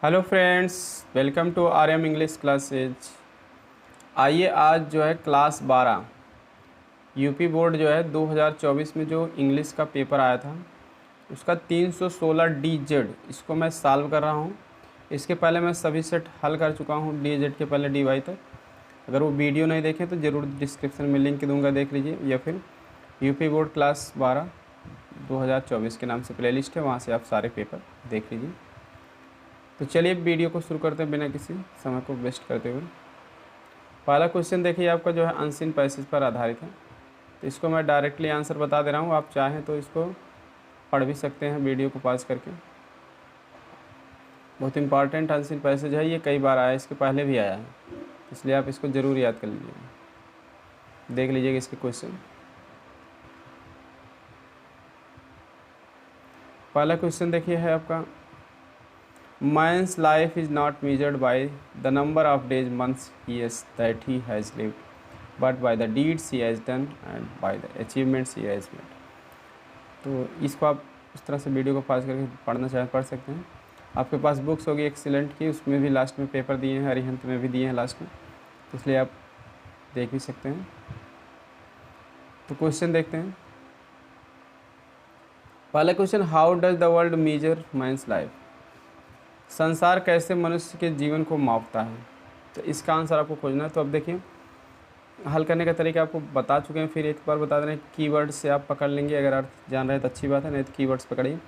Hello friends, welcome to R M English classes. आइए आज जो है क्लास 12 यूपी बोर्ड जो है 2024 में जो इंग्लिश का पेपर आया था उसका 316 DZ इसको मैं सॉल्व कर रहा हूँ। इसके पहले मैं सभी सेट हल कर चुका हूँ DZ के पहले DY तक। अगर वो वीडियो नहीं देखें तो ज़रूर डिस्क्रिप्शन में लिंक दूंगा, देख लीजिए, या फिर यूपी बोर्ड क्लास 12 2024 के नाम से प्लेलिस्ट है, वहाँ से आप सारे पेपर देख लीजिए। तो चलिए वीडियो को शुरू करते हैं बिना किसी समय को वेस्ट करते हुए। पहला क्वेश्चन देखिए, आपका जो है अनसीन पैसेज पर आधारित है, तो इसको मैं डायरेक्टली आंसर बता दे रहा हूँ। आप चाहें तो इसको पढ़ भी सकते हैं वीडियो को पॉज करके। बहुत इंपॉर्टेंट अनसीन पैसेज है, ये कई बार आया, इसके पहले भी आया है, इसलिए आप इसको ज़रूर याद कर लीजिएगा। देख लीजिएगा इसके क्वेश्चन। पहला क्वेश्चन देखिए है आपका, Man's life is not measured by the number of days, months, years that he has lived, but by the deeds he has done and by the achievements he has made। तो इसको आप इस तरह से video को पास करके पढ़ना चाहें पढ़ सकते हैं। आपके पास बुक्स होगी एक्सीलेंट की, उसमें भी लास्ट में पेपर दिए हैं, अरिहंत में भी दिए हैं लास्ट में, तो इसलिए आप देख भी सकते हैं। तो क्वेश्चन देखते हैं। पहला question, how does the world measure man's life? संसार कैसे मनुष्य के जीवन को मापता है? तो इसका आंसर आपको खोजना है। तो अब देखिए, हल करने का तरीका आपको बता चुके हैं, फिर एक बार बता दे रहे हैं। कीवर्ड से आप पकड़ लेंगे, अगर अर्थ जान रहे हैं तो अच्छी बात है, नहीं तो कीवर्ड्स पकड़िए।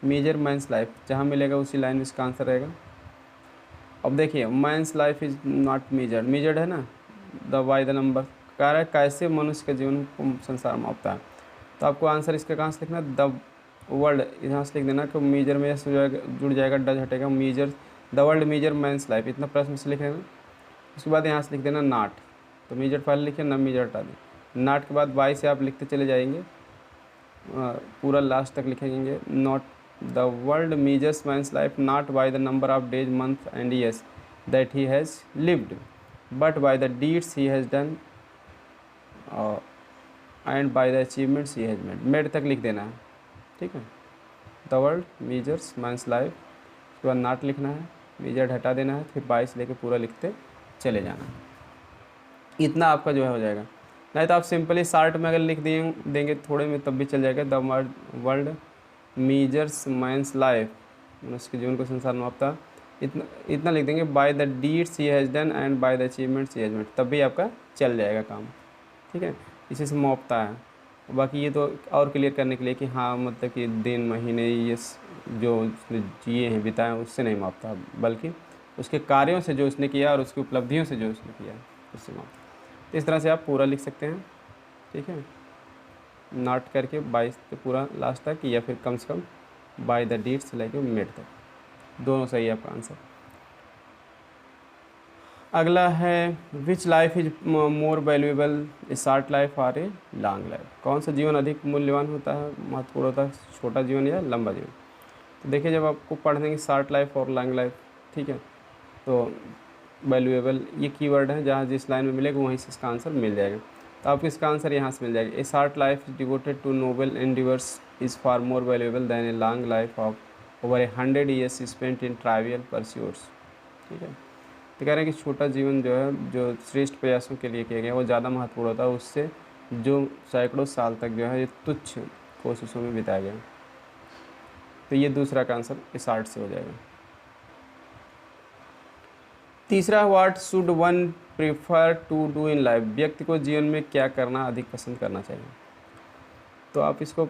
मेजर मैंस लाइफ जहाँ मिलेगा उसी लाइन में इसका आंसर रहेगा। अब देखिए, men's life is not measured, measured है ना, द बाय द नंबर। कह रहा है कैसे मनुष्य के जीवन को संसार मापता है, तो आपको आंसर इसका कहाँ से लिखना है? द वर्ल्ड, यहाँ से लिख देना कि मेजर में जुड़ जाएगा, डज हटेगा, measure the world measure man's life, इतना प्रश्न से लिख देना। उसके बाद यहाँ से लिख देना नॉट, तो मेजर पहले लिखे ना, मेजर हटा दें। नॉट के बाद बाई से आप लिखते चले जाएंगे, पूरा लास्ट तक लिखेंगे। Not the world measures men's life not by the number of days, month and years that he has lived, but by the deeds he has done and by the achievements he has made. Made तक लिख देना है, ठीक है। The world measures men's life, उसके बाद not लिखना है, मेजर हटा देना है, फिर 22 लेके पूरा लिखते चले जाना है। इतना आपका जो है हो जाएगा। नहीं तो आप सिंपली शार्ट में अगर लिख देंगे थोड़े में तब भी चल जाएगा। The world measures men's life, मनुष्य के जीवन को संसार मापता, इतना लिख देंगे। By the deeds he has done and by the achievements he has made, तब भी आपका चल जाएगा काम, ठीक है। इसी से मापता है। बाकी ये तो और क्लियर करने के लिए कि हाँ, मतलब कि दिन महीने ये जो उसने जिए हैं, बिताए हैं, उससे नहीं मापता, बल्कि उसके कार्यों से जो उसने किया और उसकी उपलब्धियों से जो उसने किया उससे मापता। तो इस तरह से आप पूरा लिख सकते हैं, ठीक है, नॉट करके 22 पे पूरा लास्ट तक, या फिर कम से कम बाय द डीड्स लेके मेड तक, दोनों सही है आपका आंसर। अगला है, विच life is more valuable, A short life और ए लॉन्ग लाइफ? कौन सा जीवन अधिक मूल्यवान होता है, महत्वपूर्ण होता है, छोटा जीवन या लंबा जीवन? तो देखिए, जब आपको पढ़ देंगे शॉर्ट लाइफ और लॉन्ग लाइफ, ठीक है, तो वैल्यूएबल ये कीवर्ड है, जहाँ जिस लाइन में मिलेगा वहीं से इसका आंसर मिल जाएगा। तो आपको इसका आंसर यहाँ से मिल जाएगा। A short life devoted to noble endeavours is far more valuable than a long life of over 100 years spent in trivial pursuits, ठीक है। तो कह रहे हैं कि छोटा जीवन जो है, जो श्रेष्ठ प्रयासों के लिए किया गया, वो ज़्यादा महत्वपूर्ण होता है उससे जो सैकड़ों साल तक जो है ये तुच्छ कोशिशों में बिताया गया। तो ये दूसरा का आंसर इस 60 से हो जाएगा। तीसरा, what should one prefer to do in life? व्यक्ति को जीवन में क्या करना अधिक पसंद करना चाहिए? तो आप इसको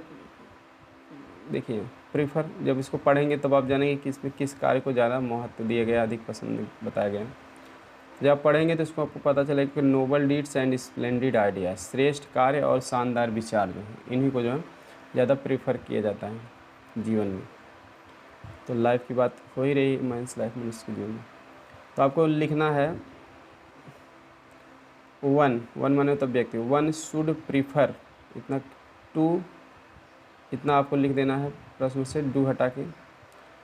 देखिए, प्रीफर जब इसको पढ़ेंगे तब आप जानेंगे कि इसमें किस कार्य को ज़्यादा महत्व दिया गया, अधिक पसंद बताया गया। जब आप पढ़ेंगे तो इसको आपको पता चलेगा कि noble deeds and splendid idea, श्रेष्ठ कार्य और शानदार विचार जो हैं, इन्हीं को जो है ज़्यादा प्रीफर किया जाता है जीवन में। तो लाइफ की बात हो ही रही मैंस लाइफ में, इसके जीवन में। तो आपको लिखना है वन माने तो व्यक्ति, वन शुड प्रीफर, इतना टू, इतना आपको लिख देना है प्रश्न से, डू हटा के,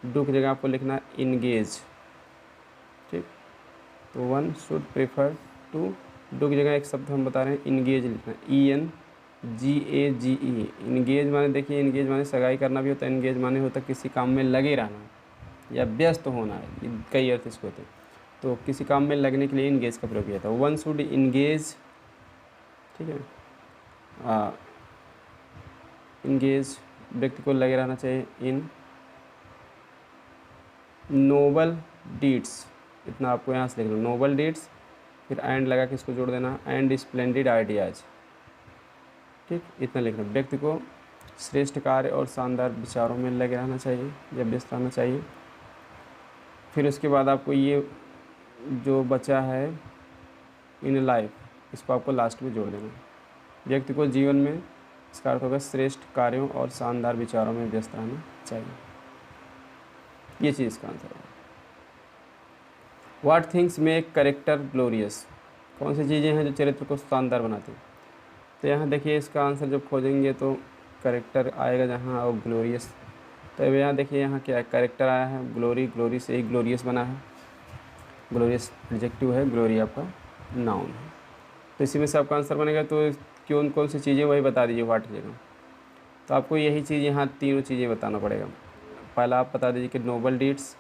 डू की जगह आपको लिखना है इंगेज, ठीक। तो one should prefer to, do की जगह एक शब्द हम बता रहे हैं इंगेज लिखना है, ENGAGE। इंगेज माने देखिए, इंगेज माने सगाई करना भी होता है, इंगेज माने होता है किसी काम में लगे रहना, या व्यस्त होना है, ये कई अर्थ इसको होते हैं। तो किसी काम में लगने के लिए इंगेज का प्रयोग किया था। वन शुड इंगेज, ठीक है, इंगेज, व्यक्ति को लगे रहना चाहिए इन नोबल डीड्स, इतना आपको यहाँ से लिख लो, नोबल डीड्स, फिर एंड लगा के इसको जोड़ देना, एंड स्प्लेंडेड आइडियाज़, ठीक, इतना लिखना। व्यक्ति को श्रेष्ठ कार्य और शानदार विचारों में लगे रहना चाहिए या व्यस्त रहना चाहिए। फिर उसके बाद आपको ये जो बचा है इन लाइफ, इसको आपको लास्ट में जोड़ देना। व्यक्ति को जीवन में, इसका अर्थ होगा श्रेष्ठ कार्यों और शानदार विचारों में व्यस्त रहना चाहिए। ये चीज़ इसका आंसर होगा। What things make character glorious, कौन सी चीज़ें हैं जो चरित्र को शानदार बनाती हैं। तो यहाँ देखिए इसका आंसर जब खोजेंगे तो कैरेक्टर आएगा जहाँ, और ग्लोरियस, तो अब यहाँ देखिए यहाँ क्या है, कैरेक्टर आया है, ग्लोरी, ग्लोरी से ही ग्लोरियस बना है, ग्लोरियस एडजेक्टिव है, ग्लोरी आपका नाउन है। तो इसी में से आपका आंसर बनेगा। तो कौन कौन सी चीज़ें वही बता दीजिए व्हाट जगह। तो आपको यही चीज़ यहाँ तीनों चीज़ें बताना पड़ेगा। पहला आप बता दीजिए कि नोबल डीड्स,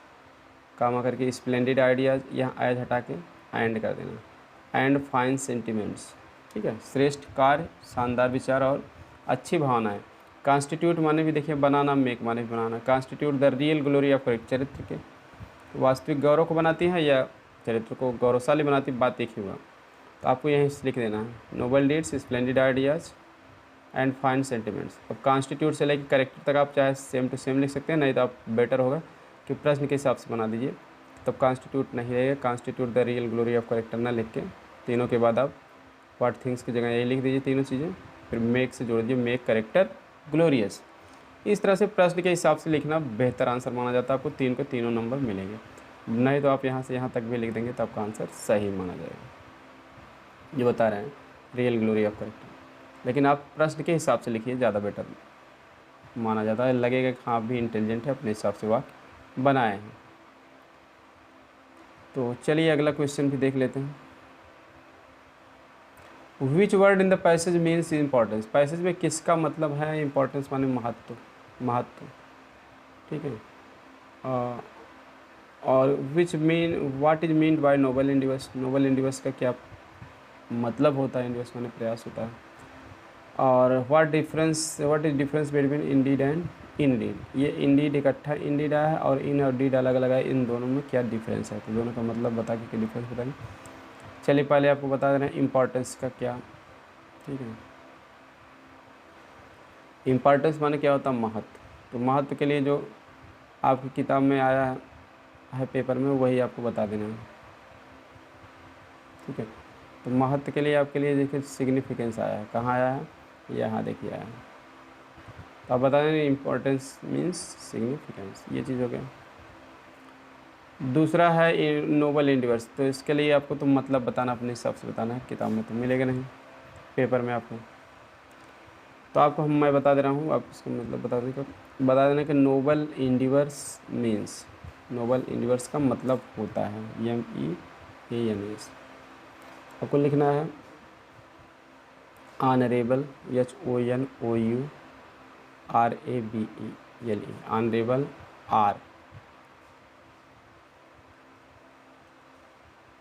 कामा करके स्प्लेंडेड आइडियाज़, यहाँ एज हटा के एंड कर देना, एंड फाइन सेंटिमेंट्स, ठीक है, श्रेष्ठ कार्य, शानदार विचार और अच्छी भावनाएं। कॉन्स्टिट्यूट माने भी देखिए बनाना, मेक माने भी बनाना। Constitute the real glory of चरित्र के वास्तविक गौरव को बनाती है या चरित्र को गौरवशाली बनाती, बात एक ही हुआ। तो आपको यहीं लिख देना है, noble deeds, splendid ideas and fine sentiments. अब कॉन्स्टिट्यूट से लेकर करेक्टर तक आप चाहे सेम टू सेम लिख सकते हैं, नहीं तो आप बेटर होगा कि प्रश्न के हिसाब से बना दीजिए, तब कॉन्स्टिट्यूट नहीं रहेगा। Constitute the real glory of character ना लिख के तीनों के बाद आप व्हाट थिंग्स की जगह यही लिख दीजिए तीनों चीज़ें, फिर मेक से जोड़ दीजिए, मेक करेक्टर ग्लोरियस। इस तरह से प्रश्न के हिसाब से लिखना बेहतर आंसर माना जाता है। आपको तीन को तीनों नंबर मिलेंगे, नहीं तो आप यहाँ से यहाँ तक भी लिख देंगे तो आपका आंसर सही माना जाएगा। जो बता रहे हैं रियल ग्लोरी ऑफ करेक्टर, लेकिन आप प्रश्न के हिसाब से लिखिए, ज़्यादा बेटर माना जाता है, लगेगा कि हाँ आप भी इंटेलिजेंट है, अपने हिसाब से वाक्य बनाए हैं। तो चलिए अगला क्वेश्चन भी देख लेते हैं। Which word in the passage means importance, passage में किसका मतलब है इम्पोर्टेंस माने महत्व, महत्व, ठीक है। और which mean, what is mean by noble endeavours, noble endeavours का क्या मतलब होता है, इंडिवर्स माने प्रयास होता है। और what is difference between Indeed and indeed, ये इंडीड इकट्ठा इंडीड आया है और इन और डीड अलग अलग है, इन दोनों में क्या डिफरेंस है, तो दोनों का मतलब बता के डिफरेंस बताएंगे। चलिए पहले आपको बता दे रहे हैं इम्पॉर्टेंस का क्या, ठीक है। इम्पॉर्टेंस माने क्या होता है, महत्व। तो महत्व के लिए जो आपकी किताब में आया है पेपर में, वही आपको बता देना है, ठीक है। तो महत्व के लिए आपके लिए देखिए सिग्निफिकेंस आया है, कहाँ आया है, यहाँ देखिए आया है। तो आप बता दें इम्पोर्टेंस मीन्स सिग्निफिकेंस, ये चीज़ हो गया। दूसरा है नोबल इंडिवर्स, तो इसके लिए आपको तो मतलब बताना, अपने हिसाब से बताना है, किताब में तो मिलेगा नहीं, पेपर में आपको। तो आपको मैं बता दे रहा हूँ, आप इसको मतलब बता देना कि noble endeavours means, noble endeavours का मतलब होता है MEANS। आपको लिखना है honourable, HONOURABLE, honourable or,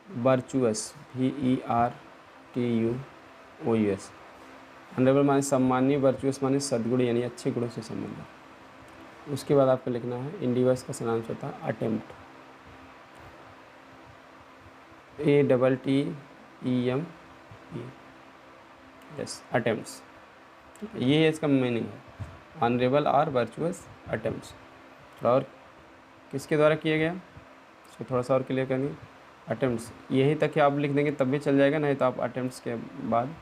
virtuous VERTUOUS। Honourable माने सम्मानीय, वर्चुअस माने सद्गुण यानी अच्छे गुणों से संबंधित। उसके बाद आपको लिखना है इंडिवर्स का सारांश होता है अटेम्प्ट, ATTEME, यस, अटेम्प्ट्स, ये है इसका मीनिंग है, ऑनरेबल और वर्चुअस अटेम्प्ट्स। और किसके द्वारा किया गया, इसको थोड़ा सा और क्लियर करेंगे, अटेम्प्ट्स, यही तक आप लिख देंगे तब भी चल जाएगा, नहीं तो आप अटेम्प्ट्स के बाद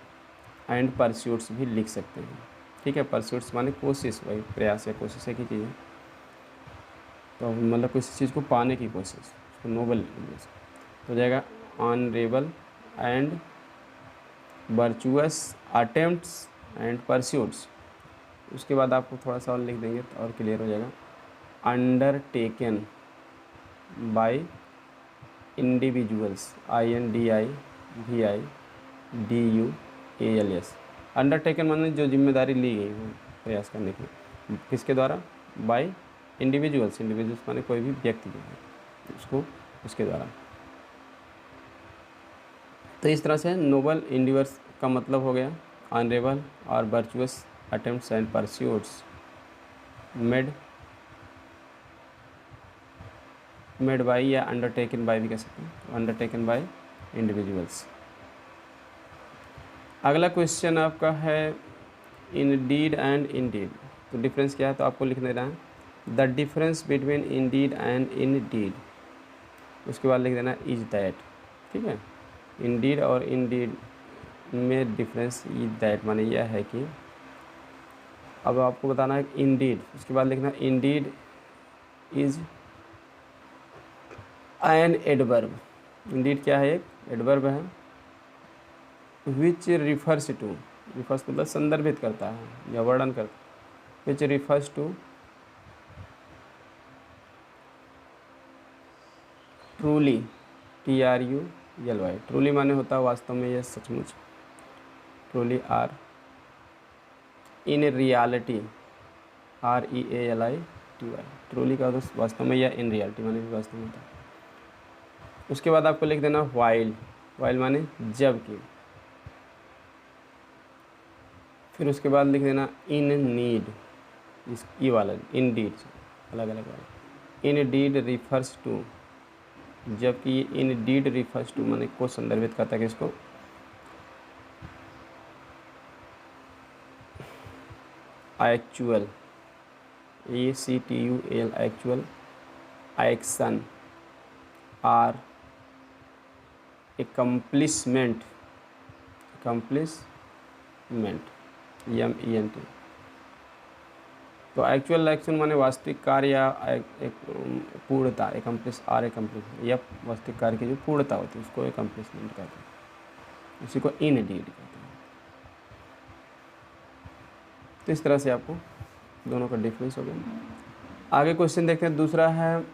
एंड परस्यूट्स भी लिख सकते हैं, ठीक है। परस्यूट्स माने कोशिश, वही प्रयास या कोशिश है की चीज़ है, तो मतलब किसी चीज़ को पाने की कोशिश, तो नोबल हो जाएगा honourable and virtuous attempts and pursuits. उसके बाद आपको थोड़ा सा और लिख देंगे तो और क्लियर हो जाएगा, undertaken by individuals, INDIVIDUALS। Undertaken माने जो जिम्मेदारी ली गई हो प्रयास करने की, किसके द्वारा, बाय इंडिविजुअल्स माने कोई भी व्यक्ति जो है उसको उसके द्वारा। तो इस तरह से नोबल इंडिवर्स का मतलब हो गया ऑनरेबल और virtuous attempts and pursuits made by या अंडरटेकन बाई भी कह सकते हैं, अंडरटेकन बाई इंडिविजुअल्स। अगला क्वेश्चन आपका है indeed and in deed. तो डिफरेंस क्या है, तो आपको लिख देना है the difference between indeed and in deed, उसके बाद लिख देना इज दैट। ठीक है, इन डीड और इन डीड में डिफरेंस इज दैट माने यह है कि, अब आपको बताना है इन डीड, उसके बाद लिखना indeed is an adverb. Indeed क्या है, एक एडवर्ब है विच रिफर्स टू, रिफर्स मतलब संदर्भित करता है या वर्णन करता है, which refers to truly, TRULY, truly माने होता है वास्तव में यह सचमुच, truly are in reality REALITY, truly का तो वास्तव में या इन रियलिटी माने भी वास्तव में होता है। उसके बाद आपको लिख देना वाइल माने जबकि, फिर उसके बाद लिख देना इन नीड, इस ई वाला इन डीड अलग अलग वाला, इन डीड रिफर्स टू, जबकि इन डीड रिफर्स टू माने को संदर्भित करता है किसको, actual ACTUAL actual action or accomplishment MENT। तो एक्चुअल एक्शन माने वास्तविक कार्य या एक पूर्णता, एकम्प्लिश या वास्तविक कार्य की जो पूर्णता होती है उसको एकम्प्लिशमेंट कहते हैं, उसी को इन डीड कहते हैं। तो इस तरह से आपको दोनों का डिफरेंस हो गया। आगे क्वेश्चन देखते हैं, दूसरा है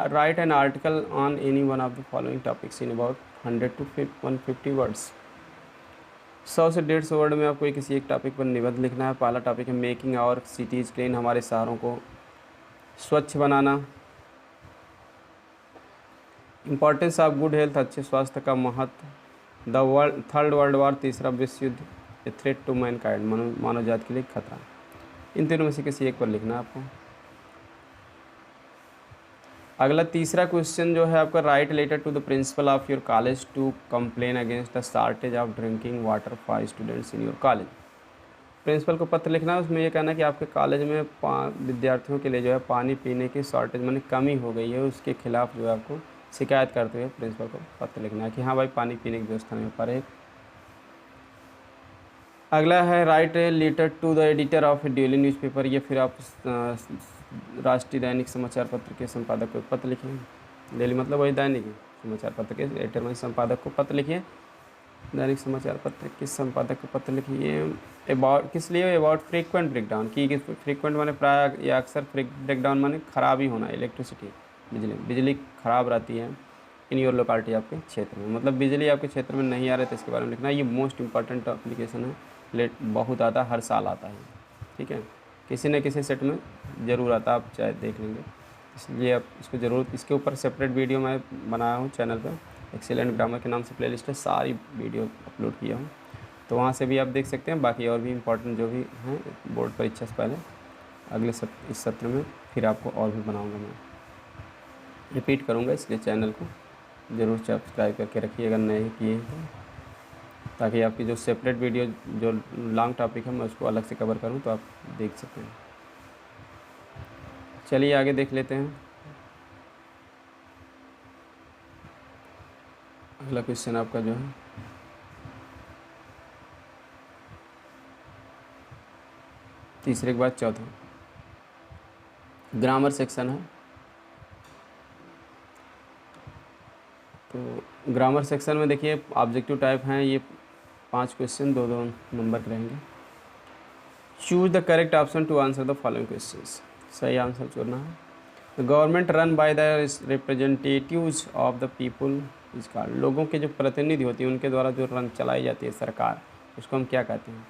right an article on any one of the following topics in about 100 to 150 words. 100 से 150 वर्ड में आपको किसी एक टॉपिक पर निबंध लिखना है। पहला टॉपिक है मेकिंग आवर सिटीज़ क्लीन, हमारे शहरों को स्वच्छ बनाना। इम्पॉर्टेंस ऑफ गुड हेल्थ, अच्छे स्वास्थ्य का महत्व। थर्ड वर्ल्ड वार, तीसरा विश्व युद्ध। ए थ्रेट टू मैनकाइंड, मानव जाति के लिए खतरा। इन तीनों में से किसी एक पर लिखना है आपको। अगला तीसरा क्वेश्चन जो है आपका write letter to the principal of your college to complain against the shortage of drinking water for students in your college. Principal को पत्र लिखना है, उसमें ये कहना है कि आपके कॉलेज में विद्यार्थियों के लिए जो है पानी पीने की शॉर्टेज माने कमी हो गई है, उसके खिलाफ जो है आपको शिकायत करते हुए प्रिंसिपल को पत्र लिखना है कि हाँ भाई पानी पीने की व्यवस्था नहीं हो पा रही। अगला है write a letter to the editor of a daily newspaper, ये फिर आप राष्ट्रीय दैनिक समाचार पत्र के संपादक को पत्र लिखिए। डेली मतलब वही दैनिक समाचार पत्र के एडिटर में संपादक को पत्र लिखिए। दैनिक समाचार पत्र के संपादक को पत्र लिखिए। अबाउट किस लिए, अबाउट फ्रीक्वेंट ब्रेकडाउन की, फ्रीक्वेंट माने प्राय या अक्सर ब्रेकडाउन माने खराबी होना, इलेक्ट्रिसिटी बिजली खराब रहती है इन योर लोकेलिटी, आपके क्षेत्र में, मतलब बिजली आपके क्षेत्र में नहीं आ रही तो इसके बारे में लिखना है। ये मोस्ट इंपॉर्टेंट एप्लीकेशन है, बहुत आता है, हर साल आता है। ठीक है, किसी न किसी सेट में ज़रूर आता है, आप चाहे देख लेंगे, इसलिए आप इसको ज़रूर, इसके ऊपर सेपरेट वीडियो मैं बनाया हूँ चैनल पर, एक्सीलेंट ग्रामर के नाम से प्लेलिस्ट है, सारी वीडियो अपलोड किया हूँ, तो वहाँ से भी आप देख सकते हैं। बाकी और भी इम्पोर्टेंट जो भी हैं बोर्ड परीक्षा से पहले अगले इस सत्र में फिर आपको और भी बनाऊँगा, मैं रिपीट करूँगा, इसलिए चैनल को ज़रूर सब्सक्राइब करके रखिए अगर नए किए हैं तो, ताकि आपकी जो सेपरेट वीडियो जो लॉन्ग टॉपिक है मैं उसको अलग से कवर करूं तो आप देख सकें। चलिए आगे देख लेते हैं। अगला क्वेश्चन आपका जो है तीसरे के बाद चौथा ग्रामर सेक्शन है। तो ग्रामर सेक्शन में देखिए ऑब्जेक्टिव टाइप हैं, ये 5 क्वेश्चन 2-2 नंबर के रहेंगे। Choose the correct option to answer the following questions, सही आंसर चुनना है। The government run by the representatives of the people is called, लोगों के जो प्रतिनिधि होती हैं उनके द्वारा जो रन चलाई जाती है सरकार, उसको हम क्या कहते हैं?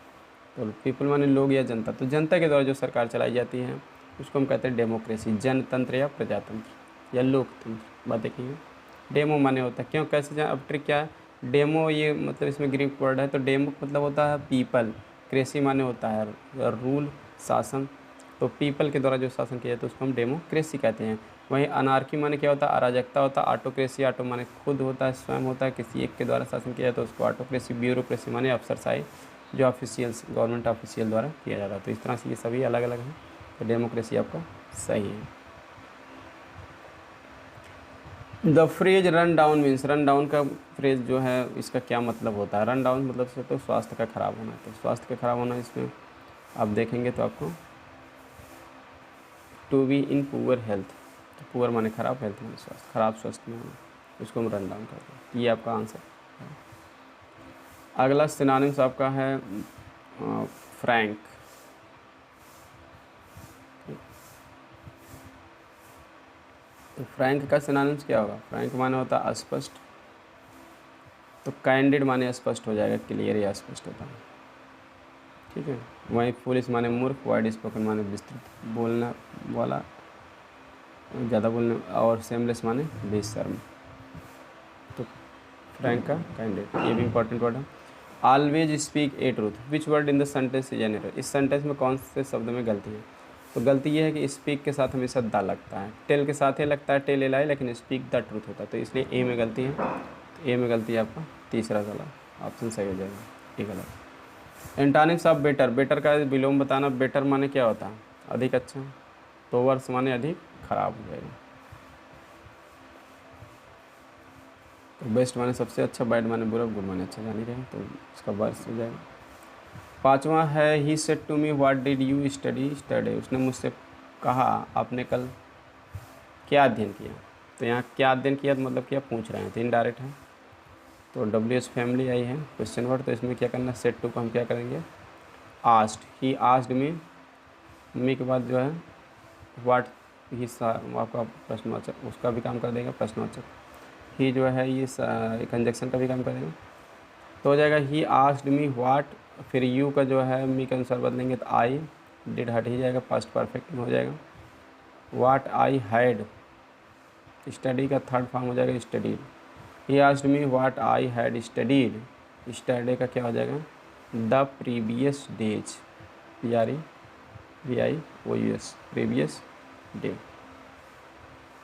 तो पीपल माने लोग या जनता, तो जनता के द्वारा जो सरकार चलाई जाती है उसको हम कहते हैं डेमोक्रेसी, जनतंत्र या प्रजातंत्र या लोकतंत्र। बात देखिए, डेमो माने होता है, क्यों कैसे जाए, अब ट्रिक क्या है, डेमो ये मतलब इसमें ग्रीक वर्ड है, तो डेमो मतलब होता है पीपल, क्रेसी माने होता है रूल, शासन, तो पीपल के द्वारा जो शासन किया जाता है उसको हम डेमोक्रेसी कहते हैं। वहीं अनार्की माने क्या होता है, अराजकता होता है। ऑटोक्रेसी, ऑटो माने खुद होता है, स्वयं होता है, किसी एक के द्वारा शासन किया जाता है उसको ऑटोक्रेसी। ब्यूरोक्रेसी माने अफसरशाही, जो ऑफिशियल्स गवर्नमेंट ऑफिशियल द्वारा किया जाता है। तो इस तरह से ये सभी अलग अलग हैं, तो डेमोक्रेसी आपका सही है। The phrase run down means, run down का फ्रेज जो है इसका क्या मतलब होता है, रन डाउन मतलब से तो स्वास्थ्य का खराब होना, तो स्वास्थ्य का खराब होना इसमें आप देखेंगे तो आपको to be in poor health, तो पुअर माने खराब, हेल्थ माने स्वास्थ्य, खराब स्वास्थ्य में होना, उसको हम रन डाउन करते हैं। ये आपका आंसर है। अगला सिनोनिम्स आपका है फ्रैंक। तो फ्रैंक का सिनोनिम्स क्या होगा, फ्रैंक माने होता है अस्पष्ट, तो कैंडिड माने स्पष्ट हो जाएगा, क्लियर या स्पष्ट होता है, ठीक है। वहीं फुलिश माने मूर्ख, वाइड स्पोकन माने विस्तृत बोलना वाला, ज़्यादा बोलने, और सेमलेस माने बेशर्म। तो फ्रैंक का कैंडिड, ये भी इंपॉर्टेंट वर्ड है। Always speak a truth, which word in the sentence is an error, इस सेंटेंस में कौन से शब्द में गलती है, तो गलती ये है कि स्पीक के साथ हमेशा द लगता है, टेल के साथ ही लगता है, टेल एल आई, लेकिन स्पीक द ट्रूथ होता है, तो इसलिए ए में गलती है। तो ए में गलती है आपका तीसरा गलत, ऑप्शन सही हो जाएगा, ए गलत। एंटोनिम्स ऑफ बेटर, बेटर का विलोम बताना, बेटर माने क्या होता है, अधिक अच्छा, तो वर्स माने अधिक खराब हो जाएगा, तो बेस्ट माने सबसे अच्छा, बैड माने बुरा, गुड माने अच्छा, जान ही रहे, तो इसका वर्स हो जाएगा। पाँचवा है he said to me what did you study study, उसने मुझसे कहा आपने कल क्या अध्ययन किया, तो यहाँ क्या अध्ययन किया तो मतलब क्या पूछ रहे हैं, तो इनडायरेक्ट है, तो डब्ल्यू एच फैमिली आई है क्वेश्चन वर्ड, तो इसमें क्या करना, सेड टू को हम क्या करेंगे आस्ड, ही आस्ड मी के बाद जो है व्हाट ही आपका प्रश्नवाचक, उसका भी काम कर देगा प्रश्नवाचक, ही जो है ये कंजक्शन का भी काम कर देगा, तो हो जाएगा ही आस्ड मी व्हाट, फिर यू का जो है मी के अनुसार बदलेंगे तो आई, डिड हट ही जाएगा, पास्ट परफेक्ट में हो जाएगा। व्हाट आई हैड, स्टडी का थर्ड फॉर्म हो जाएगा studied, he asked me what I had studied, study का क्या हो जाएगा the previous days, P R E V I O U S, previous day,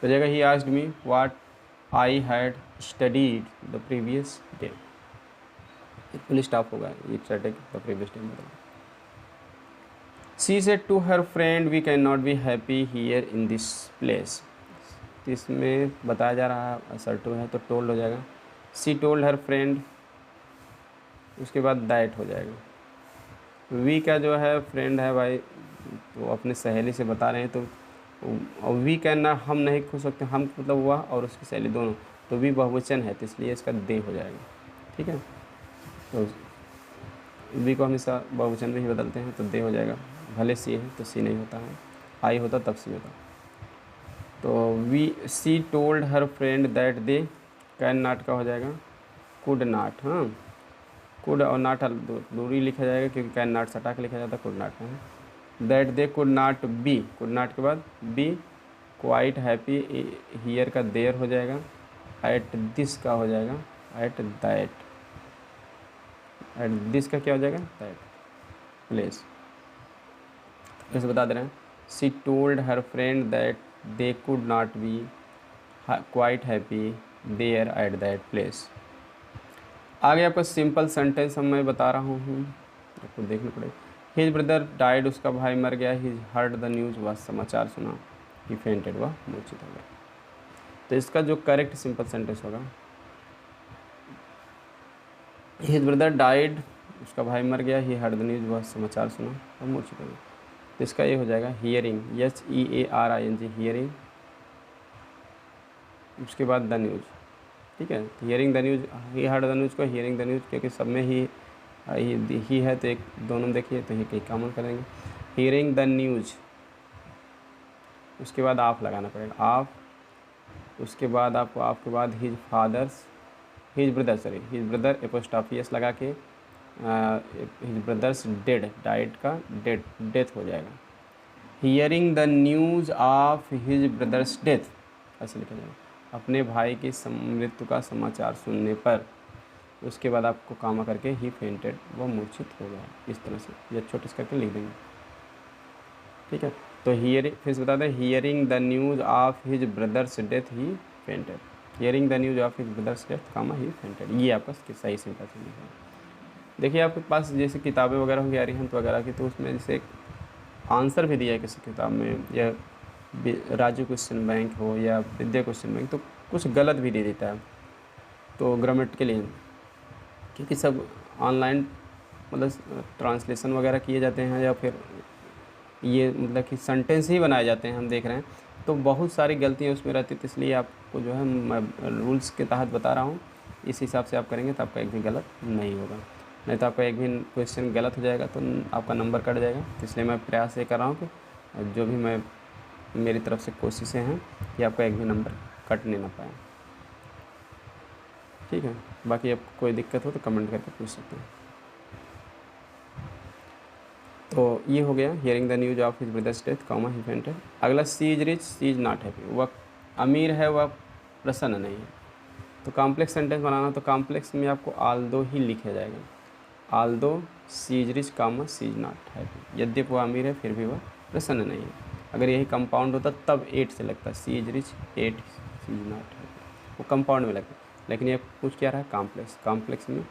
तो जाएगा he asked me what I had studied the previous day, full stop होगा, ये study the previous day मतलब। She said to her friend we can not be happy here in this place, तो इसमें बताया जा रहा है असर्टिव है, तो टोल्ड हो जाएगा, शी टोल्ड हर फ्रेंड, उसके बाद दैट हो जाएगा। वी का जो है फ्रेंड है भाई, तो अपने सहेली से बता रहे हैं, तो वी कहना हम नहीं खो सकते, हम मतलब हुआ और उसकी सहेली दोनों, तो वी बहुवचन है, तो इसलिए इसका दे हो जाएगा, ठीक है। तो वी को हमेशा बहुवचन में ही बदलते हैं, तो दे हो जाएगा, भले सी है तो सी नहीं होता है, आई होता तब सी होता। तो वी she told her friend that they, can not का हो जाएगा कुड नाट, हाँ कुड और नाट दूरी लिखा जाएगा क्योंकि कैन नाट सटा के लिखा जाता है, कुड नाट में, that they could not be, could not के बाद बी क्वाइट हैप्पी, हियर का देयर हो जाएगा, एट दिस का हो जाएगा एट दैट, एट दिस का क्या हो जाएगा दैट प्लेस, कैसे बता दे रहे हैं, she told her friend that they could not be quite happy there at that place. आगे आपका सिंपल सेंटेंस हम मैं बता रहा हूँ, आपको देखना पड़ेगा। हिज ब्रदर डाइड, उसका भाई मर गया, हिज हर्ड द न्यूज़, वह समाचार सुना, ही फेंटेड, वह मूर्छित हो गया। तो इसका जो करेक्ट सिंपल सेंटेंस होगा, हिज ब्रदर डाइड, उसका भाई मर गया, ही हर्ड द न्यूज़, वह समाचार सुना, वह मूर्छित हो गया, तो इसका ये हो जाएगा hearing, H E A R I N G, hearing, उसके बाद द न्यूज़, ठीक है। Hearing the news, he heard the news को हियरिंग द न्यूज़, क्योंकि सब में ही है तो एक दोनों देखिए तो ये कहीं कॉमन करेंगे, हियरिंग द न्यूज़, उसके बाद आप लगाना पड़ेगा आप, उसके बाद आपको आपके बाद हिज फादर्स, हिज ब्रदर एपोस्टॉफियस लगा के, हिज ब्रदर्स डेड, डाइड का डेड, डेथ हो जाएगा, hearing the news of his brother's death, ऐसे लिखा जाएगा, अपने भाई की मृत्यु का समाचार सुनने पर, उसके बाद आपको कामा करके ही फेंटेड, वह मूर्छित हो गया, इस तरह से या छोटे से करके लिख देंगे। ठीक है, तो हियरिंग, फिर से बता दें, hearing the news of his brother's death he fainted, hearing the news of his brother's death comma he fainted, ये आपका सही सेंटेंस है। देखिए आपके पास जैसे किताबें वगैरह होंगी अरिहंत वगैरह की, तो उसमें जैसे आंसर भी दिया है किसी किताब में, या राजू क्वेश्चन बैंक हो या विद्या क्वेश्चन बैंक, तो कुछ गलत भी दे देता है, तो ग्रामेटिकली के लिए, क्योंकि सब ऑनलाइन मतलब ट्रांसलेशन वगैरह किए जाते हैं, या फिर ये मतलब कि सेंटेंस ही बनाए जाते हैं, हम देख रहे हैं, तो बहुत सारी गलतियाँ उसमें रहती है, तो इसलिए आपको जो है मैं रूल्स के तहत बता रहा हूँ, इस हिसाब से आप करेंगे तो आपका एक भी गलत नहीं होगा, नहीं तो आपका एक भी क्वेश्चन गलत हो जाएगा तो आपका नंबर कट जाएगा। तो इसलिए मैं प्रयास ये कर रहा हूँ कि जो भी मैं मेरी तरफ से कोशिशें हैं कि आपका एक भी नंबर कटने ना पाए। ठीक है, बाकी आपको कोई दिक्कत हो तो कमेंट करके पूछ सकते हैं। तो ये हो गया hearing the news of his brother's death comma he fainted. अगला she is rich she is not happy, वह अमीर है वह प्रसन्न नहीं है। तो कॉम्प्लेक्स सेंटेंस बनाना, तो कॉम्प्लेक्स में आपको आल्दो ही लिखा जाएगा, although she is rich comma she is not happy, यद्यपि वह अमीर है फिर भी वह प्रसन्न नहीं है। अगर यही कंपाउंड होता तब 8 से लगता, she is rich 8 she is not happy, वो कंपाउंड में लगता, लेकिन ये पूछ क्या रहा है कॉम्प्लेक्स, कॉम्प्लेक्स में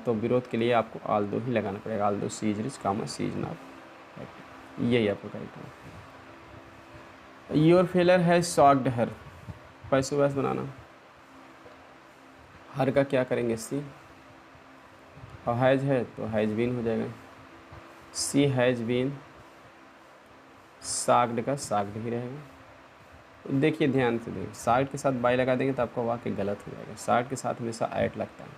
तो विरोध के लिए आपको आल्दो ही लगाना पड़ेगा, although she is rich comma she is not happy, यही आपको करेक्ट है। Your failure has shocked her, पैसों वैस बनाना, हर का क्या करेंगे सी, और हैज है तो हैज बीन हो जाएगा, सी हैज बीन, साग्ड का साग्ड ही रहेगा। देखिए ध्यान से देखिए, साग्ड के साथ बाई लगा देंगे तो आपका वाक्य गलत हो जाएगा, साग्ड के साथ हमेशा ऐट लगता है,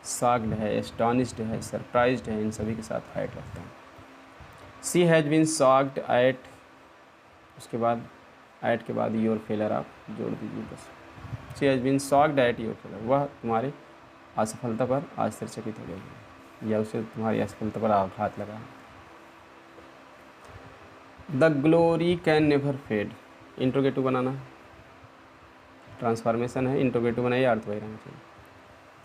साग्ड है, एस्टॉनिश्ड है, सरप्राइज्ड है, इन सभी के साथ ऐट लगता है। सी हैज बीन शॉक्ड एट, उसके बाद ऐट के बाद योर फेलर आप जोड़ दीजिए बस, she has been shocked at your failure, वह तुम्हारी असफलता पर आश्चर्यचकित हो गई या उसे तुम्हारी असफलता पर आघात लगा। The glory can never fade, interrogative बनाना, ट्रांसफॉर्मेशन है, इंट्रोगेटिव बनाइए, अर्थ वही रहना चाहिए।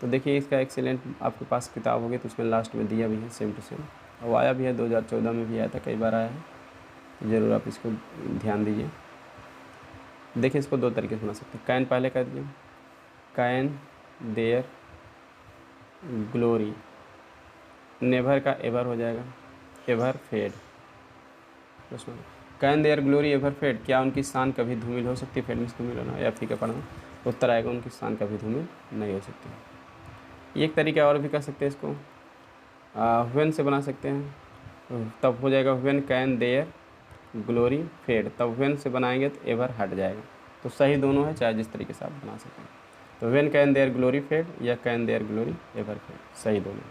तो देखिए इसका एक्सीलेंट आपके पास किताब होगी तो उसमें लास्ट में दिया भी है सेम टू सेम, और आया भी है 2014 में भी आया था, कई बार आया है, तो ज़रूर आप इसको ध्यान दीजिए। देखिए इसको दो तरीके से बना सकते हैं, कैन पहले कर दीजिए, कैन देयर ग्लोरी, नेवर का एवर हो जाएगा, ever fade, can their glory ever fade, क्या उनकी शान कभी धूमिल हो सकती है, फेड में धूमिल होना या फीका पड़ना, उत्तर आएगा उनकी शान कभी धूमिल नहीं हो सकती। एक तरीका और भी कर सकते हैं इसको, व्हेन से बना सकते हैं, तब हो जाएगा when can their glory fade, तब व्हेन से बनाएंगे तो एवर हट जाएगा, तो सही दोनों है, चाहे जिस तरीके से आप बना सकते हैं। तो when can their glory fade या can their glory ever fade, सही दोनों।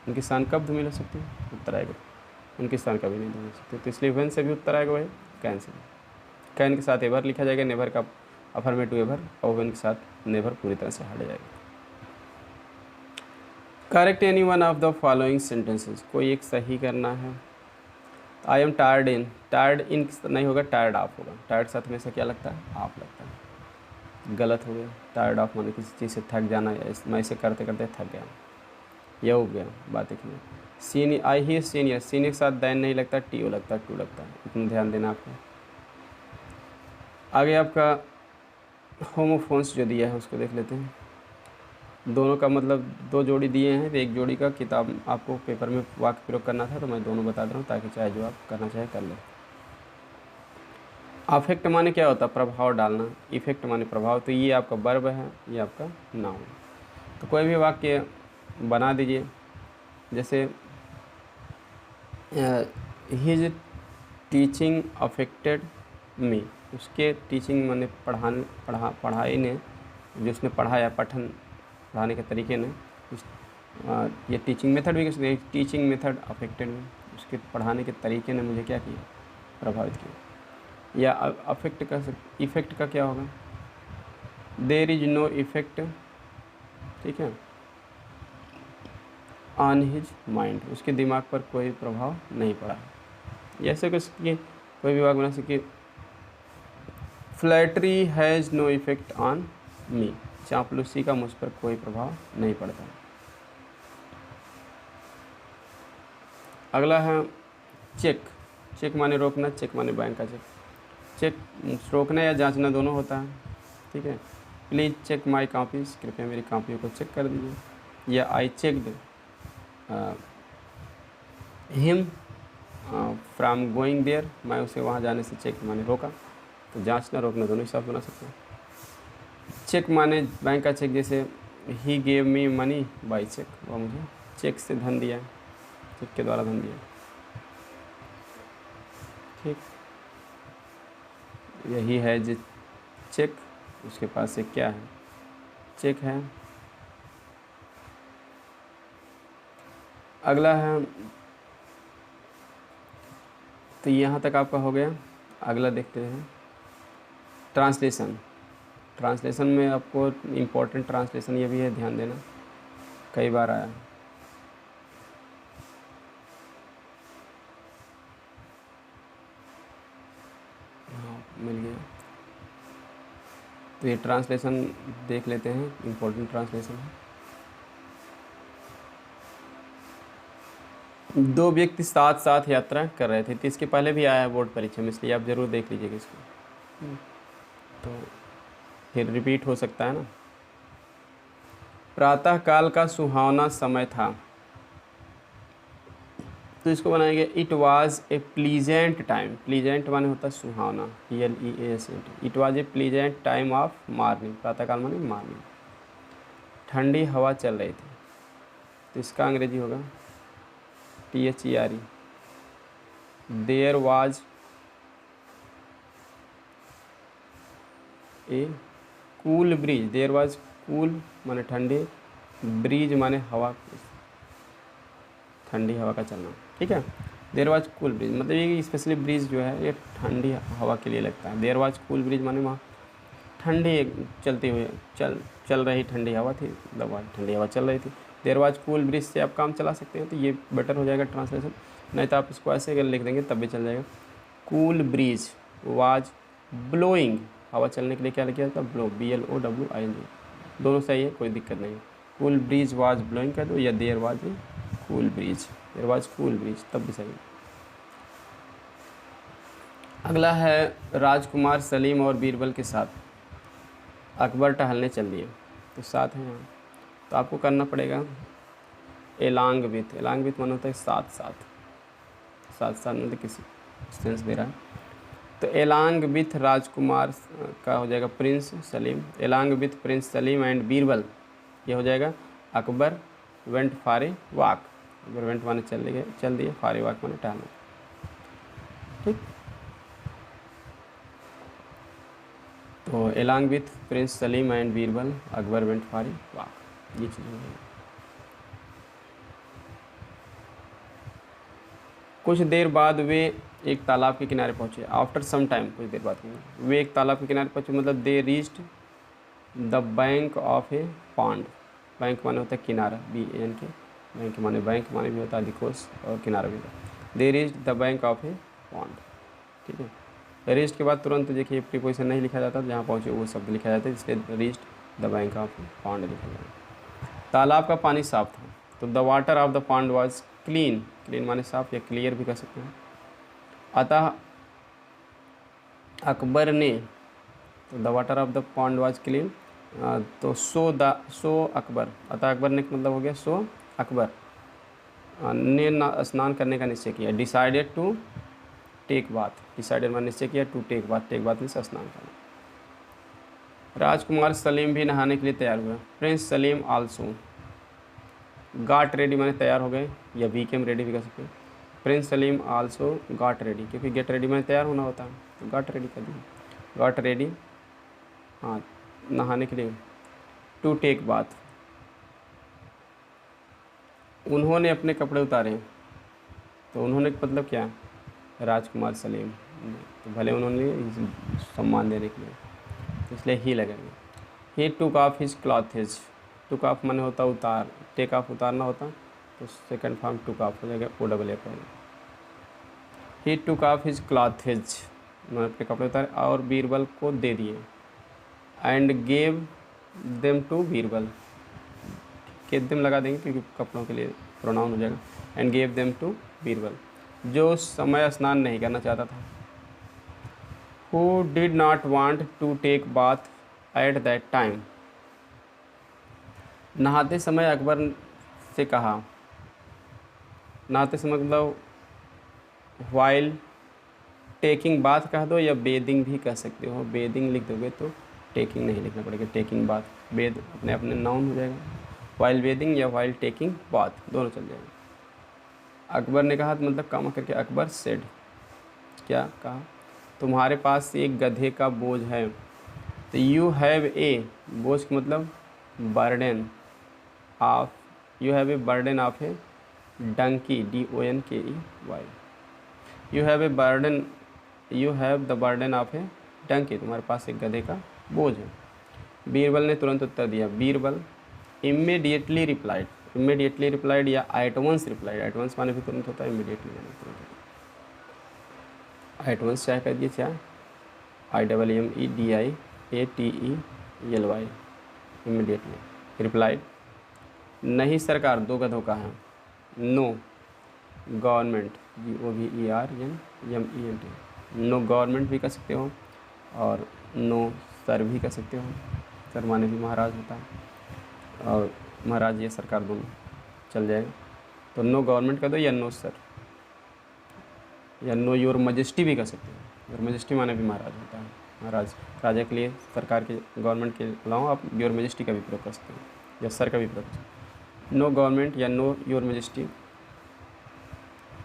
उनकी शान कब धूमिल हो सकती है, उत्तर आएगा उनकी शान कभी नहीं धूमिल हो सकती, तो इसलिए व्हेन से भी उत्तर आएगा वही, कैन से भी, कैन के साथ एवर लिखा जाएगा, नेवर का अफर्मेटिव एवर, और व्हेन के साथ नेवर पूरी तरह से हट जाएगा। Correct any one of the following sentences, कोई एक सही करना है। I am tired in, tired in नहीं होगा, टायर्ड ऑफ होगा, टायर्ड साथ में से क्या लगता है, आप लगता है, गलत हो गया। टायर्ड ऑफ माने किसी चीज़ से थक जाना, मैं इसे करते करते थक गया, यह हो गया बात एक में। सीनियर, आई ही सीनियर, सीनियर के साथ दैन नहीं लगता, टी ओ लगता है, टू लगता है, इतना ध्यान देना आपको। आगे आपका होमोफोन्स जो दिया है उसको देख लेते हैं, दोनों का मतलब दो जोड़ी दिए हैं, तो एक जोड़ी का किताब आपको पेपर में वाक्य प्रयोग करना था, तो मैं दोनों बता दे रहा हूँ ताकि चाहे जो आप करना चाहे कर ले। अफेक्ट माने क्या होता है, प्रभाव डालना, इफेक्ट माने प्रभाव, तो ये आपका वर्ब है, ये आपका नाउन। तो कोई भी वाक्य बना दीजिए, जैसे हिज टीचिंग अफेक्टेड मी, उसके टीचिंग माने पढ़ाई ने, जो उसने पढ़ाया, पढ़ाने के तरीके ने, ये टीचिंग मेथड भी किसने, टीचिंग मेथड अफेक्टेड में, उसके पढ़ाने के तरीके ने मुझे क्या किया, प्रभावित किया। या अफेक्ट का, इफ़ेक्ट का क्या होगा, देयर इज नो इफ़ेक्ट, ठीक है, ऑन हिज माइंड, उसके दिमाग पर कोई प्रभाव नहीं पड़ा। ऐसे कुछ कोई भी वाक्य बना सकते। Flattery has no effect on me, चापलूसी का मुझ पर कोई प्रभाव नहीं पड़ता। अगला है चेक। चेक माने रोकना, चेक माने बैंक का चेक। चेक रोकना या जांचना दोनों होता है, ठीक है। प्लीज़ चेक माई कॉपीज़, कृपया मेरी कॉपियों को चेक कर दीजिए। या I checked him from going there, मैं उसे वहाँ जाने से चेक माने रोका। तो जांचना रोकना दोनों हिसाब बना सकते हैं। चेक माने बैंक का चेक, जैसे ही gave me money by cheque, वह मुझे चेक से धन दिया, चेक के द्वारा धन दिया, ठीक। यही है जो चेक, उसके पास एक क्या है, चेक है। अगला है, तो यहाँ तक आपका हो गया। अगला देखते हैं ट्रांसलेशन। ट्रांसलेशन में आपको इम्पोर्टेंट ट्रांसलेशन ये भी है, ध्यान देना, कई बार आया। हाँ मिल गया। तो ये ट्रांसलेशन देख लेते हैं, इम्पोर्टेंट ट्रांसलेशन है। दो व्यक्ति साथ साथ यात्रा कर रहे थे, तो इसके पहले भी आया है बोर्ड परीक्षा में, इसलिए आप ज़रूर देख लीजिएगा इसको, तो फिर रिपीट हो सकता है ना। प्रातः काल का सुहावना समय था, तो इसको बनाएंगे it was a pleasant time. Pleasant माने होता है सुहावना, PLEASENT। It was a pleasant time of morning, प्रातःकाल माने मॉर्निंग। ठंडी हवा चल रही थी, तो इसका अंग्रेजी होगा THERE। There was a cool breeze, there was cool माने ठंडी, ब्रीज माने हवा, ठंडी हवा का चलना, ठीक है। देयर वाज कूल ब्रीज, मतलब ये स्पेशली ब्रीज जो है ये ठंडी हवा के लिए लगता है। देयर वाज कूल ब्रीज माने वहाँ ठंडी चलती हुई चल रही ठंडी हवा थी, मतलब ठंडी हवा चल रही थी। देयर वाज कूल ब्रीज से आप काम चला सकते हैं, तो ये बेटर हो जाएगा ट्रांसलेशन। नहीं तो आप इसको ऐसे अगर लिख देंगे तब भी चल जाएगा। कूल ब्रीज वाज ब्लोइंग, हवा चलने के लिए क्या लिखा जाता है, ब्लो, BLOWING, दोनों सही है, कोई दिक्कत नहीं है। कूल ब्रीज वाज ब्लोइंग कर दो, या there was cool breeze, there was cool breeze, तब भी सही है। अगला है राजकुमार सलीम और बीरबल के साथ अकबर टहलने चल दिए, तो साथ हैं यहाँ, तो आपको करना पड़ेगा एलांग विथ। एलांग विथ माना होता है साथ साथ, साथ साथ मतलब किसी सेंस दे रहा है। तो एलांग विथ राजकुमार का हो जाएगा Prince Salim. Along with Prince Salim and Birbal, ये हो जाएगा Akbar went for a walk. Akbar went माने चल दिए, फॉर ए वॉक माने टहलना, ठीक। तो along with Prince Salim and Birbal Akbar went for a walk, ये चीज़ हो गई। कुछ देर बाद वे एक तालाब के किनारे पहुँचे। आफ्टर सम टाइम, कुछ देर बाद वे एक तालाब के किनारे पहुँचे, मतलब they reached the bank of A pond. Bank माने होता है किनारा, BANK। बैंक माने भी होता है अधिकोष, और किनारा भी होता है। They reached the bank of A pond, ठीक है। रीच्ड के बाद तुरंत देखिए प्रीपोजिशन नहीं लिखा जाता, जहाँ पहुँचे वो शब्द लिखा जाता है, इसलिए reached the bank of A pond लिखा जाता है। तालाब का पानी साफ था, तो the water of the pond was clean. Clean माने साफ, या क्लियर भी कह सकते हैं। अतः अकबर ने, तो the water of the pond was clean, तो सो अकबर, अतः अकबर ने मतलब हो गया सो अकबर ने स्नान करने का निश्चय किया। Decided to take bath, decided माने निश्चय किया, to take bath, take bath में स्नान करना। राजकुमार सलीम भी नहाने के लिए तैयार हुए। प्रिंस सलीम आल्सो गाट रेडी माने तैयार हो गए, या बीकेम रेडी भी कर सकते हैं। प्रिंस सलीम आल्सो गाट रेडी, क्योंकि गेट रेडी माने तैयार होना होता है, तो गाट रेडी कर दिए, गाट रेडी, हाँ नहाने के लिए। टू टेक बाथ, उन्होंने अपने कपड़े उतारे, तो उन्होंने मतलब क्या, राजकुमार सलीम, तो भले उन्होंने सम्मान देने के लिए, तो इसलिए ही लगेंगे। He took off his clothes, took off माने होता उतार, टेक ऑफ उतारना होता, तो सेकंड फॉर्म टुक ऑफ हो जाएगा OFF। He took off his clothes, उन्होंने अपने कपड़े उतारे और बीरबल को दे दिए। And gave them to Birbal, के देम लगा देंगे क्योंकि कपड़ों के लिए प्रोनाउन हो जाएगा। And gave them to Birbal, जो उस समय स्नान नहीं करना चाहता था। Who did not want to take bath at that time, नहाते समय अकबर से कहा, नहाते समय मतलब वाइल टेकिंग बाथ कह दो या बेदिंग भी कह सकते हो। बेदिंग लिख दोगे तो टेकिंग नहीं लिखना पड़ेगा, टेकिंग बाथ, बेद अपने अपने नाउन हो जाएगा। वाइल बेदिंग या वाइल टेकिंग बाथ दोनों चल जाएगा। अकबर ने कहा, तो मतलब काम करके अकबर सेड, क्या कहा, तुम्हारे पास एक गधे का बोझ है। तो यू हैव ए, बोझ का मतलब burden of, you have a burden of a donkey, DONKEY, you have a burden, you have the burden of a donkey, तुम्हारे पास एक गधे का बोझ है। बीरबल ने तुरंत उत्तर दिया। Birbal immediately replied, immediately replied या at once replied, at once माने भी तुरंत होता है, इमीडिएटली माने तुरंत होता है। एट वंस चाहे कह दिए, चाहे IMMEDIATELY, इमीडिएटली रिप्लाइड। नहीं सरकार, दो गधों का है। No government, GOVERNMENT, no government भी कह सकते हो और नो सर भी कह सकते हो। सर माने भी महाराज होता है और महाराज या सरकार दोनों चल जाएगा। तो नो गवर्नमेंट कह दो या नो सर, या नो योर मजेस्टी भी कह सकते हो। योर मजेस्टी माने भी महाराज होता है, महाराज राजा के लिए, सरकार के, गवर्नमेंट के अलावा आप योर मजेस्टी का भी प्रयोग कर सकते हो या सर का भी प्रयोग कर सकते हो। नो गवर्नमेंट या नो योर मजेस्टी,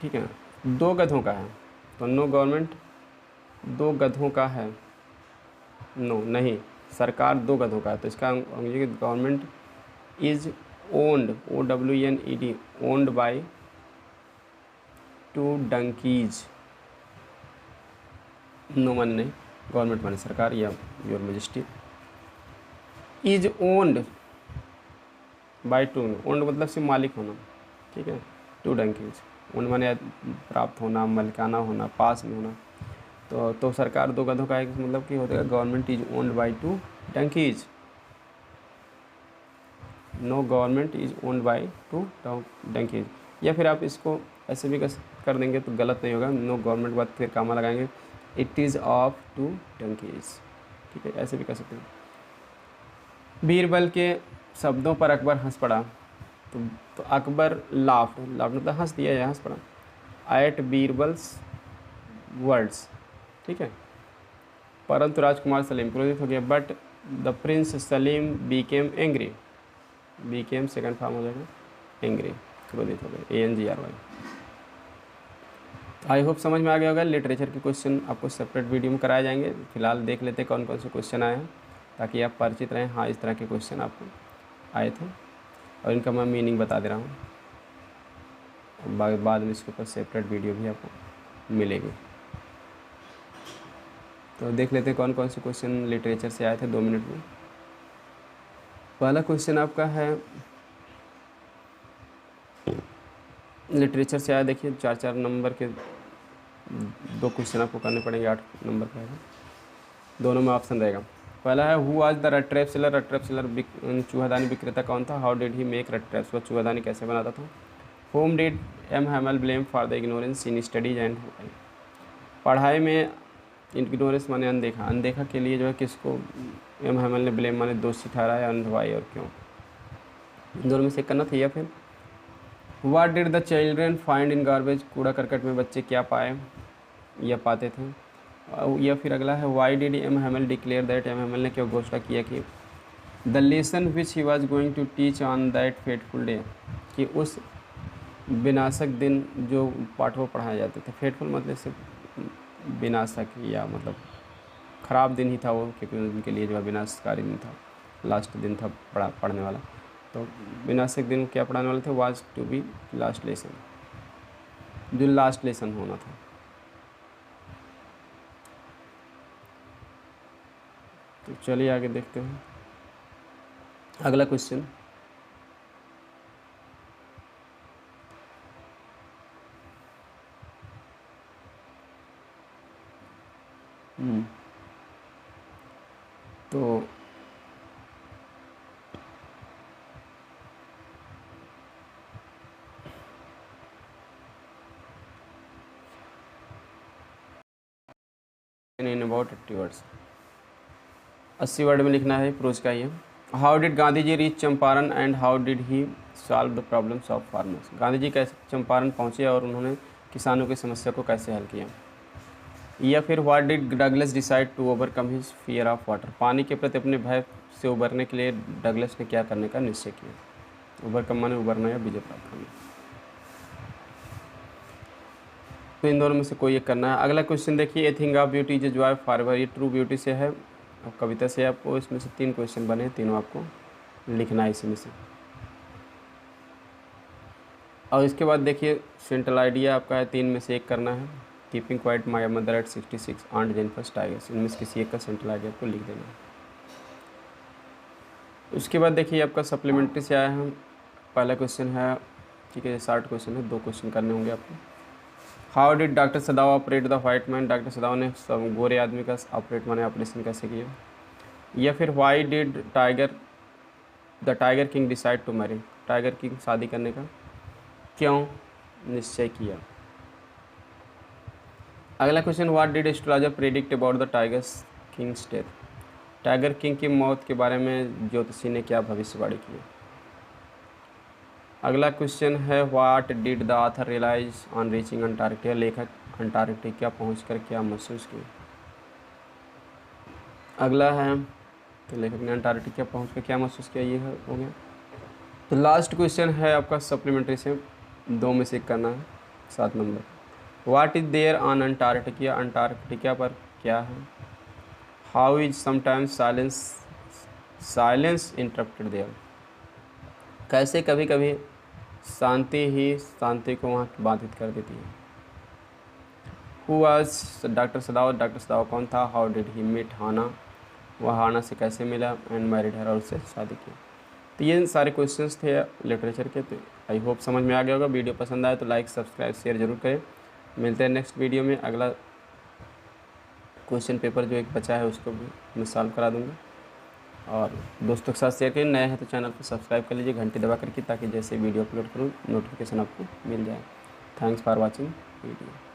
ठीक है। दो गधों का है, तो नो गवर्नमेंट दो गधों का है, नो नहीं सरकार दो गधों का है, तो इसका अंग्रेजी government is owned, OWNED, owned by 2 donkeys। No माने नहीं, गवर्नमेंट माने सरकार या your majesty. Is owned by 2, owned मतलब सिर्फ मालिक होना, ठीक है। 2 donkeys, ओन्ड माने प्राप्त होना, मलिकाना होना, पास में होना। तो सरकार दो गधों का है, मतलब कि होता है government is owned by 2 donkeys। No government is owned by 2 donkeys। या फिर आप इसको ऐसे भी कर देंगे तो गलत नहीं होगा। नो गवर्नमेंट बाद फिर कामा लगाएंगे, इट इज़ ऑफ 2 donkeys, ठीक है, ऐसे भी कर सकते हैं। बीरबल के शब्दों पर अकबर हंस पड़ा। तो अकबर लाफ्ड, लाफ्ड मतलब हंस दिया या हंस पड़ा। एट बीरबल्स वर्ड्स, ठीक है। परंतु राजकुमार सलीम क्रोधित हो गया। But the Prince Salim Beckham angry, Beckham second form हो जाएगा एंग्री, क्रोधित हो गए, ANGRY। आई होप समझ में आ गया होगा। लिटरेचर के क्वेश्चन आपको सेपरेट वीडियो में कराए जाएंगे। फिलहाल देख लेते हैं कौन कौन से क्वेश्चन आए हैं, ताकि आप परिचित रहें। हाँ, इस तरह के क्वेश्चन आपको आए थे और इनका मैं मीनिंग बता दे रहा हूँ। बाद में इसके ऊपर सेपरेट वीडियो भी आपको मिलेगी। तो देख लेते हैं कौन कौन से क्वेश्चन लिटरेचर से आए थे 2 मिनट में। पहला क्वेश्चन आपका है लिटरेचर से आया, देखिए 4-4 नंबर के 2 क्वेश्चन आपको करने पड़ेंगे, 8 नंबर का है। दोनों में ऑप्शन रहेगा। पहला है हु वाज द रट ट्रैप सेलर, रट ट्रैप सेलर चूहादानी विक्रेता कौन था। हाउ डिड ही मेक रट ट्रैप्स, वह चूहादानी कैसे बनाता था। Home did M. Hamel blame for the ignorance in studies and, पढ़ाई में इग्नोरेंस माने अनदेखा, अनदेखा के लिए जो है किसको M. हैमेल ने ब्लेम माने दोषी ठहराया, एंड वाई और क्यों, दोनों में से करना था। या फिर what did the children find in garbage, कूड़ा करकट में बच्चे क्या पाए या पाते थे। या फिर अगला है why did M. Hamel declare that, M. Hamel ने क्यों घोषणा किया कि the lesson which he was going to teach on that fateful day, कि उस विनाशक दिन जो पाठ वो पढ़ाए जाते थे। फेटफुल मतलब सिर्फ विनाशक या मतलब ख़राब दिन ही था वो, क्योंकि उनके लिए जो है विनाशकारी दिन था, लास्ट दिन था पढ़ने वाला। तो विनाशक दिन क्या पढ़ाने वाले थे, was to be last lesson, जो लास्ट लेसन होना था। तो चलिए आगे देखते हैं अगला क्वेश्चन। तो इन अबाउट 80 वर्ड्स, 80 वर्ड में लिखना है प्रोज का ये। How did Gandhi ji reach Champaran and how did he solve the problems of farmers. Gandhi ji कैसे चंपारण पहुँचे और उन्होंने किसानों की समस्या को कैसे हल किया। या फिर what did Douglas decide to overcome his fear of water. पानी के प्रति अपने भय से उबरने के लिए डगलस ने क्या करने का निश्चय किया। ओवरकम माने उबरना या विजय प्राप्त करना। तो इन दोनों में से कोई एक करना है। अगला क्वेश्चन देखिए, a thing of beauty is Joy forever. ये ट्रू ब्यूटी से है और कविता से। आपको इसमें से 3 क्वेश्चन बने हैं, तीनों आपको लिखना है इसमें से। और इसके बाद देखिए सेंट्रल आइडिया आपका है, 3 में से एक करना है। Keeping quite my mother at 66 aunt Jennifer tigers. इनमें से किसी एक का सेंट्रल आइडिया आपको लिख देना है। उसके बाद देखिए आपका सप्लीमेंट्री से आया है। पहला क्वेश्चन है, ठीक है, 60 क्वेश्चन है, 2 क्वेश्चन करने होंगे आपको। How did doctor सदाव operate the white man. Doctor सदाव ने सब गोरे आदमी का ऑपरेट माने ऑपरेशन कैसे किया। या फिर why did the tiger king decide to marry. Tiger king शादी करने का क्यों निश्चय किया। अगला question, what did astrologer predict about the tigers kings death. Tiger king की मौत के बारे में ज्योतिषी ने क्या भविष्यवाणी की। अगला क्वेश्चन है, what did the author realise on reaching Antarctica. लेखक अंटार्कटिका पहुंचकर क्या महसूस किया। अगला है, तो लेखक ने अंटार्कटिका पहुंचकर क्या महसूस किया, ये हो गया। तो लास्ट क्वेश्चन है आपका सप्लीमेंट्री से, 2 में से एक करना है, 7 number. What is there on Antarctica. Antarctica पर क्या है। How is sometimes silence interrupted there. कैसे कभी कभी शांति ही शांति को वहाँ बाधित कर देती है। Who was doctor सदाव। डॉक्टर सदाव कौन था। हाउ डिड ही मीट हाना। वह हाना से कैसे मिला एंड मैरिड हर, और उससे शादी की। तो ये सारे क्वेश्चंस थे लिटरेचर के। तो आई होप समझ में आ गया होगा। वीडियो पसंद आए तो लाइक सब्सक्राइब शेयर जरूर करें। मिलते हैं नेक्स्ट वीडियो में। अगला क्वेश्चन पेपर जो एक बचा है उसको भी मैं सॉल्व करा दूँगा, और दोस्तों के साथ शेयर करें। नए हैं तो चैनल को सब्सक्राइब कर लीजिए घंटी दबा करके, ताकि जैसे वीडियो अपलोड करूँ नोटिफिकेशन आपको मिल जाए। Thanks for watching video.